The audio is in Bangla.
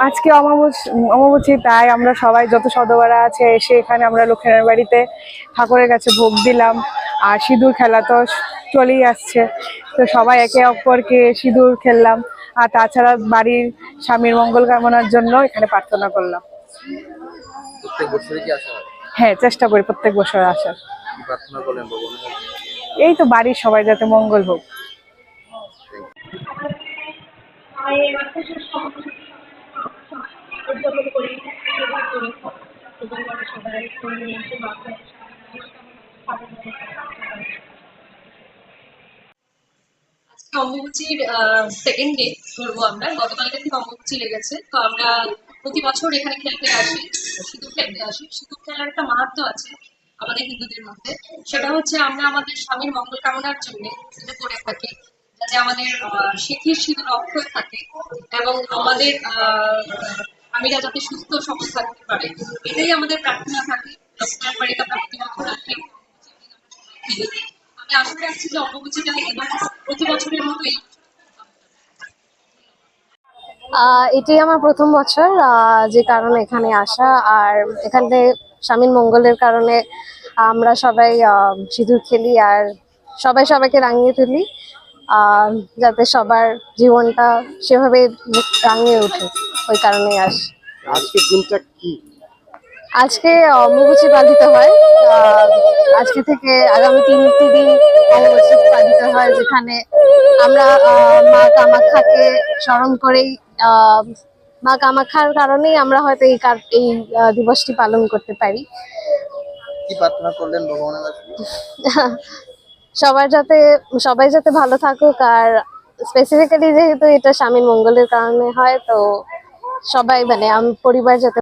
আজকে অমাবস্যা, তাই আমরা সবাই যত সদস্যরা আছে এসে এখানে আমরা লক্ষ্মীনারায়ণ বাড়িতে ঠাকুরের কাছে ভোগ দিলাম। আর সিঁদুর খেলা তো চলেই আসছে, তো সবাই একে অপরকে সিঁদুর খেললাম। আর তাছাড়া বাড়ির স্বামীর মঙ্গল কামনার জন্য এখানে প্রার্থনা করলাম। প্রত্যেক বছরই কি আসা হয়? হ্যাঁ, চেষ্টা করি প্রত্যেক বছর আসার। প্রার্থনা করলেন ভগবানের কাছে? এই তো বাড়ির সবাই যাতে মঙ্গল হোক। অম্বুবাচীর সেকেন্ড ডে ধরবো আমরা। গতকালকে থেকে অম্বুবাচী লেগেছে, তো আমরা প্রতি বছর এখানে খেলতে আসি, সিঁদুর খেলতে আসি। সিঁদুর খেলার একটা মাহাত্ম্য আছে আমাদের হিন্দুদের মধ্যে। সেটা হচ্ছে আমরা আমাদের স্বামীর মঙ্গল কামনার জন্য এটা করে থাকি, যাতে আমাদের সিঁথির সিঁদুর অক্ষয় থাকে এবং আমাদের স্বামীরা যাতে সুস্থ সবল থাকতে পারে, এটাই আমাদের প্রার্থনা থাকে। লক্ষ্মীনারায়ণ বাড়িতে আমরা প্রতি বছর আসি, আমি আশা রাখছি যে অম্বুবাচীটা এবার প্রতি বছরের মতোই। এটাই আমার প্রথম বছর, যে কারণে এখানে আসা। আর এখানে স্বামীর মঙ্গলের কারণে আমরা সবাই সিঁদুর খেলি আর সবাই সবাইকে রাঙিয়ে তুলি, যাতে সবার জীবনটা সেভাবে রাঙিয়ে ওঠে, ওই কারণেই আসি। আজকের দিনটা কি? আজকে অম্বুবাচী পালিত হয়। আজকে থেকে আগামী 3টি দিন অম্বুবাচী পালিত হয়, যেখানে আমরা মা কামাখ্যাকে স্মরণ করেই, মা কামাখ্যার কারণেই আমরা হয়তো এই দিবসটি পালন করতে পারি। কি প্রার্থনা করলেন ভগবানের কাছে? সবাই যাতে ভালো থাকুক, আর স্পেসিফিক্যালি যেহেতু এটা স্বামীর মঙ্গলের কারণে হয়, তো সবাই মানে পরিবার যাতে